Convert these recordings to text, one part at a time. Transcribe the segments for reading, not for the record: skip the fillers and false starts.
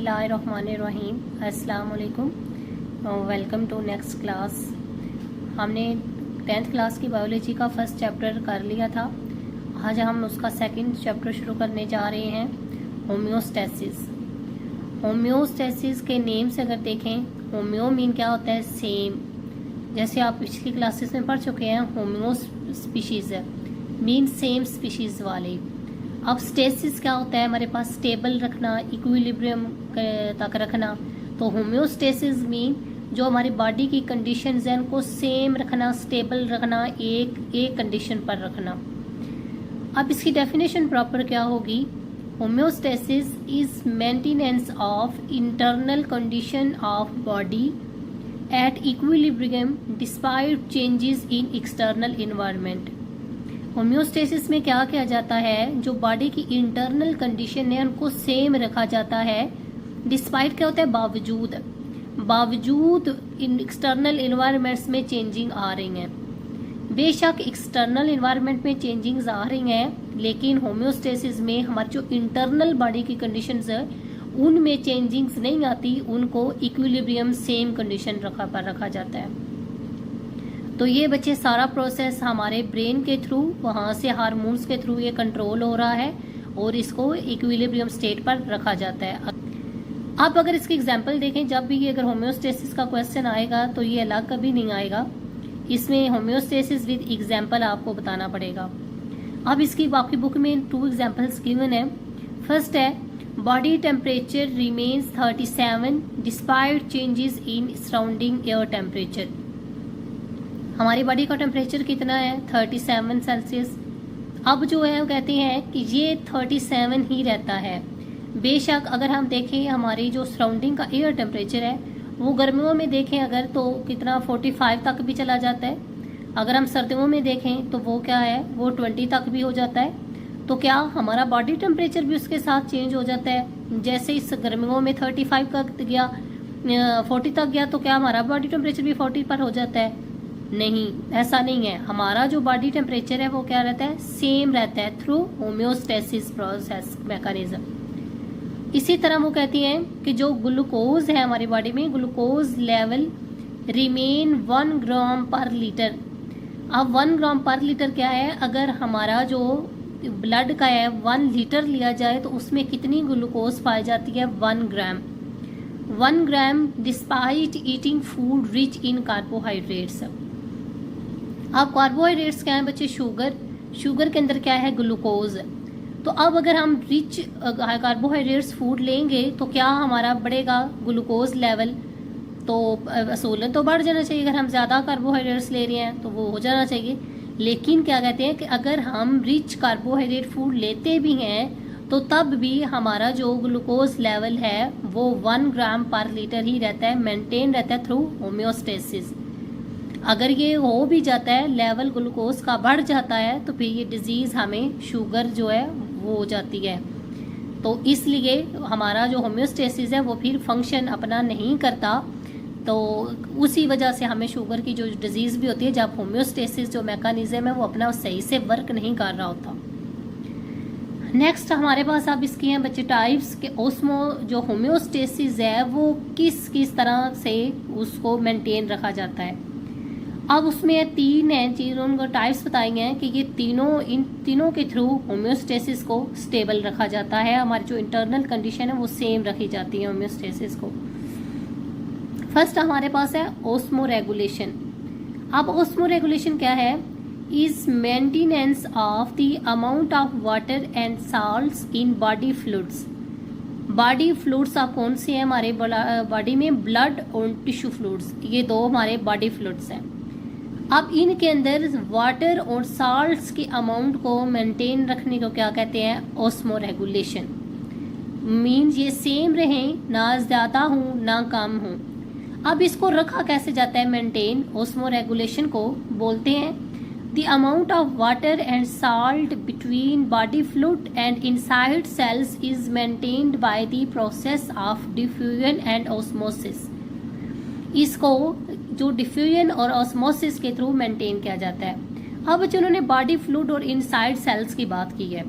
बिस्मिल्लाहिर्रहमानिर्रहीम। अस्सलाम वालेकुम। Welcome to next class. हमने 10th क्लास की बायोलॉजी का फर्स्ट चैप्टर कर लिया था। आज हम उसका सेकंड चैप्टर शुरू करने जा रहे हैं, होम्योस्टेसिस। होम्योस्टेसिस के नेम से अगर देखें, होम्यो मीन क्या होता है? सेम। जैसे आप पिछली क्लासेस में पढ़ चुके हैं, होम्यो स्पीशीज़ है मीन सेम स्पीशीज़ वाले। अब स्टेसिस क्या होता है? हमारे पास स्टेबल रखना, इक्विलिब्रियम तक रखना। तो होम्योस्टेसिस मीन जो हमारी बॉडी की कंडीशंस हैं उनको सेम रखना, स्टेबल रखना, एक कंडीशन पर रखना। अब इसकी डेफिनेशन प्रॉपर क्या होगी? Homeostasis is maintenance of internal condition of body at equilibrium despite changes in external environment. Homeostasis में क्या किया जाता है? जो बॉडी की इंटरनल कंडीशन है उनको सेम रखा जाता है। डिस्पाइट क्या होता है? बावजूद इन एक्सटर्नल इन्वायरमेंट्स में चेंजिंग आ रही हैं। बेशक एक्सटर्नल इन्वायरमेंट में चेंजिंग्स आ रही हैं, लेकिन होम्योस्टेसिस में हमारी जो इंटरनल बॉडी की कंडीशंस है उनमें चेंजिंग्स नहीं आती, उनको इक्विलिब्रियम सेम कंडीशन रखा जाता है। तो ये बच्चे सारा प्रोसेस हमारे ब्रेन के थ्रू, वहाँ से हार्मोन्स के थ्रू ये कंट्रोल हो रहा है और इसको इक्विलिब्रियम स्टेट पर रखा जाता है। अब अगर इसकी एग्जांपल देखें, जब भी अगर होम्योस्टेसिस का क्वेश्चन आएगा तो ये अलग कभी नहीं आएगा, इसमें होम्योस्टेसिस विद एग्जांपल आपको बताना पड़ेगा। अब इसकी आपकी बुक में 2 एग्जांपल्स गिवन है। फर्स्ट है, body temperature remains 37 despite changes in surrounding air temperature. हमारी बॉडी का टेम्परेचर कितना है? 37 सेल्सियस। अब जो है वो कहते हैं कि ये 37 ही रहता है। बेशक अगर हम देखें हमारी जो सराउंडिंग का एयर टेम्परेचर है वो गर्मियों में देखें अगर तो कितना 45 तक भी चला जाता है। अगर हम सर्दियों में देखें तो वो क्या है, वो 20 तक भी हो जाता है। तो क्या हमारा बॉडी टेम्परेचर भी उसके साथ चेंज हो जाता है? जैसे इस गर्मियों में 35 तक गया, 40 तक गया, तो क्या हमारा बॉडी टेम्परेचर भी 40 पर हो जाता है? नहीं, ऐसा नहीं है। हमारा जो बॉडी टेम्परेचर है वो क्या रहता है? सेम रहता है थ्रू होम्योस्टेसिस प्रोसेस मैकेनिज्म। इसी तरह वो कहती हैं कि जो ग्लूकोज है हमारी बॉडी में, ग्लूकोज लेवल रिमेन 1 ग्राम पर लीटर। अब 1 ग्राम पर लीटर क्या है? अगर हमारा जो ब्लड का है 1 लीटर लिया जाए तो उसमें कितनी ग्लूकोज पाई जाती है? 1 gram. 1 gram despite eating food rich in carbohydrates. अब कार्बोहाइड्रेट्स क्या है बच्चे? शुगर के अंदर क्या है? ग्लूकोज। तो अब अगर हम रिच कार्बोहाइड्रेट्स फूड लेंगे तो क्या हमारा बढ़ेगा ग्लूकोज लेवल? तो असूलन तो बढ़ जाना चाहिए। अगर हम ज़्यादा कार्बोहाइड्रेट्स ले रहे हैं तो वो हो जाना चाहिए। लेकिन क्या कहते हैं कि अगर हम रिच कार्बोहाइड्रेट फूड लेते भी हैं तो तब भी हमारा जो ग्लूकोज लेवल है वो 1 ग्राम पर लीटर ही रहता है, मेंटेन रहता है थ्रू होम्योस्टेसिस। अगर ये हो भी जाता है, लेवल ग्लूकोज का बढ़ जाता है, तो फिर ये डिजीज़ हमें शुगर जो है वो हो जाती है। तो इसलिए हमारा जो होम्योस्टेसिस है वो फिर फंक्शन अपना नहीं करता। तो उसी वजह से हमें शुगर की जो डिजीज़ भी होती है, जब होम्योस्टेसिस जो मैकेनिज्म है वो अपना सही से वर्क नहीं कर रहा होता। नेक्स्ट हमारे पास अब इसकी हैं बच्चे टाइप्स के जो होम्योस्टेसिस है वो किस किस तरह से उसको मेंटेन रखा जाता है। अब उसमें 3 है चीज़, उनको टाइप्स बताई हैं कि ये इन तीनों के थ्रू होम्योस्टेसिस को स्टेबल रखा जाता है। हमारी जो इंटरनल कंडीशन है वो सेम रखी जाती है होम्योस्टेसिस को। फर्स्ट हमारे पास है ऑस्मो रेगुलेशन। अब ऑस्मो रेगुलेशन क्या है? Is maintenance of the amount of water and salts in body fluids. Body fluids आप कौन से हैं हमारे बॉडी में? ब्लड और टिश्यू फ्लूइड्स, ये 2 हमारे बॉडी फ्लूइड्स हैं। अब इनके अंदर वाटर और साल्ट्स के अमाउंट को मेंटेन रखने को क्या कहते हैं? Osmo regulation. मीन्स ये सेम रहें, ना ज़्यादा हो ना कम हो। अब इसको रखा कैसे जाता है मेंटेन? ऑस्मो रेगुलेशन को बोलते हैं the amount of water and salt between body fluid and inside cells is maintained by the process of diffusion and osmosis. इसको जो डिफ्यूजन और ऑस्मोसिस के थ्रू मेंटेन किया जाता है। अब जिन्होंने बॉडी फ्लूइड और इनसाइड सेल्स की बात की है,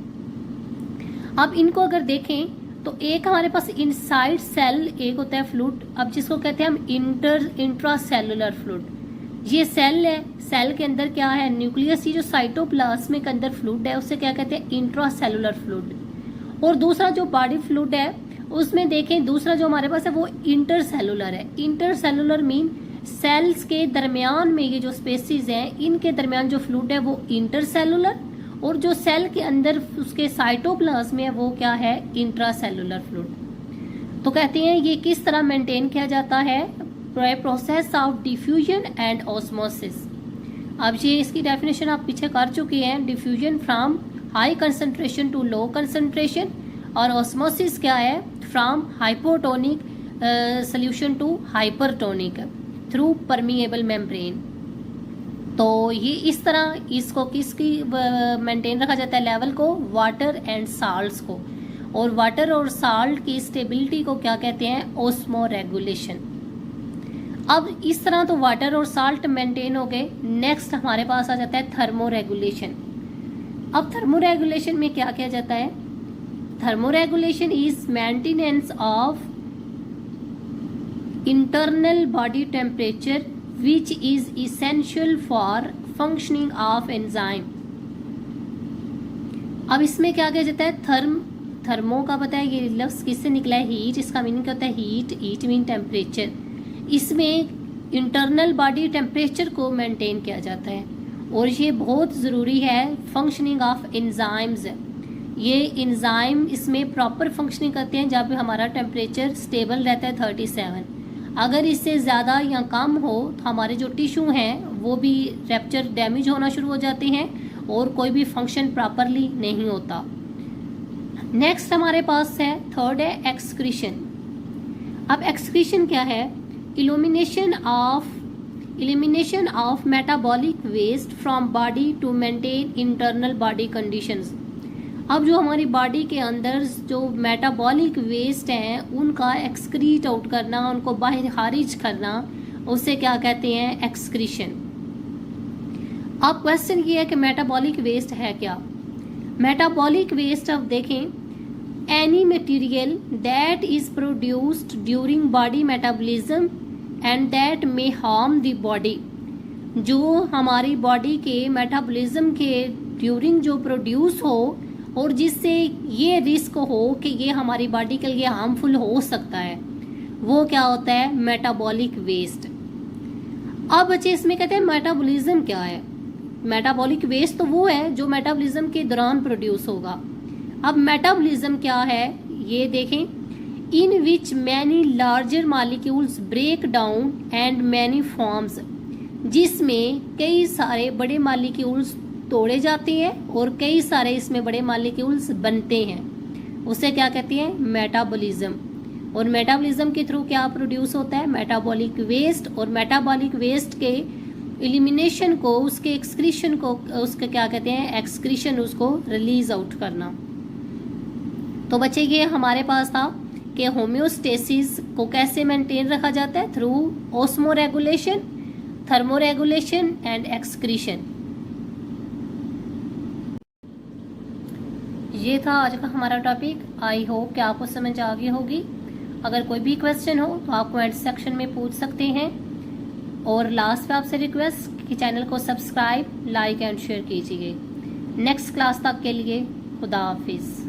अब इनको अगर देखें तो एक हमारे पास इनसाइड सेल एक होता है फ्लूइड, अब जिसको कहते हैं हम इंट्रासेलुलर फ्लूइड। ये सेल है, सेल के अंदर क्या है, न्यूक्लियस, ये जो साइटोप्लाज्म के अंदर फ्लूइड है उसे क्या कहते हैं, इंट्रासेलुलर फ्लूइड। और दूसरा जो बॉडी फ्लूइड है उसमें देखें, दूसरा जो हमारे पास है वो इंटरसेलुलर है। इंटरसेलुलर मीन सेल्स के दरमियान में ये जो स्पेसिस हैं इनके दरमियान जो फ्लूइड है वो इंटरसेलुलर, और जो सेल के अंदर उसके साइटोप्लाज्म है वो क्या है, इंट्रासेलुलर फ्लूइड। तो कहते हैं ये किस तरह मेंटेन किया जाता है, process of diffusion and osmosis. अब ये इसकी डेफिनेशन आप पीछे कर चुके हैं, diffusion from high concentration to low concentration, और ऑस्मोसिस क्या है, from hypotonic solution to hypertonic through permeable membrane. तो ये इस तरह इसको किसकी मेंटेन रखा जाता है, लेवल को, वाटर एंड साल्ट्स को, और वाटर और साल्ट की स्टेबिलिटी को क्या कहते हैं, ओस्मो रेगुलेशन। अब इस तरह तो वाटर और साल्ट मेंटेन हो गए। नेक्स्ट हमारे पास आ जाता है थर्मो रेगुलेशन। अब थर्मो रेगुलेशन में क्या किया जाता है, thermo regulation is maintenance of internal body temperature which is essential for functioning of enzyme। अब इसमें क्या किया जाता है, थर्मो का पता है ये लफ्ज किससे निकला है, हीट, इसका मीनिंग क्या होता है, हीट मीन टेम्परेचर। इसमें इंटरनल बॉडी टेम्परेचर को मेंटेन किया जाता है, और ये बहुत ज़रूरी है फंक्शनिंग ऑफ एंजाइम्स। ये एंजाइम इसमें प्रॉपर फंक्शनिंग करते हैं जब हमारा टेम्परेचर स्टेबल रहता है 37। अगर इससे ज़्यादा या कम हो तो हमारे जो टिश्यू हैं वो भी रैप्चर, डैमेज होना शुरू हो जाते हैं और कोई भी फंक्शन प्रॉपरली नहीं होता। नेक्स्ट हमारे पास है थर्ड है एक्सक्रीशन। अब एक्सक्रीशन क्या है, elimination of metabolic waste from body to maintain internal body conditions. अब जो हमारी बॉडी के अंदर जो मेटाबॉलिक वेस्ट हैं उनका एक्सक्रीट आउट करना, उनको बाहर खारिज करना, उसे क्या कहते हैं, एक्सक्रीशन। अब क्वेश्चन ये है कि मेटाबॉलिक वेस्ट है क्या। मेटाबॉलिक वेस्ट अब देखें, any material that is produced during body metabolism and that may harm the body. जो हमारी बॉडी के मेटाबॉलिज्म के ड्यूरिंग जो प्रोड्यूस हो और जिससे ये रिस्क हो कि ये हमारी बॉडी के लिए हार्मफुल हो सकता है, वो क्या होता है, मेटाबॉलिक वेस्ट। अब बच्चे इसमें कहते हैं मेटाबॉलिज्म क्या है। मेटाबॉलिक वेस्ट तो वो है जो मेटाबॉलिज्म के दौरान प्रोड्यूस होगा। अब मेटाबॉलिज्म क्या है ये देखें, in which many larger molecules break down and many forms, जिसमें कई सारे बड़े मॉलिक्यूल्स तोड़े जाते हैं और कई सारे इसमें बड़े मॉलिक्यूल्स बनते हैं, उसे क्या कहते हैं, मेटाबॉलिज्म। और मेटाबॉलिज्म के थ्रू क्या प्रोड्यूस होता है, मेटाबॉलिक वेस्ट। और मेटाबॉलिक वेस्ट के एलिमिनेशन को, उसके एक्सक्रीशन को, उसके क्या कहते हैं, एक्सक्रीशन, उसको रिलीज आउट करना। तो बच्चे ये हमारे पास था कि होम्योस्टेसिस को कैसे मेंटेन रखा जाता है, through osmo regulation, thermo regulation and excretion. ये था आज का हमारा टॉपिक। आई होप कि आपको समझ आ गई होगी। अगर कोई भी क्वेश्चन हो तो आप कमेंट सेक्शन में पूछ सकते हैं। और लास्ट में आपसे रिक्वेस्ट कि चैनल को सब्सक्राइब, लाइक एंड शेयर कीजिए। नेक्स्ट क्लास तक के लिए खुदा हाफिज़।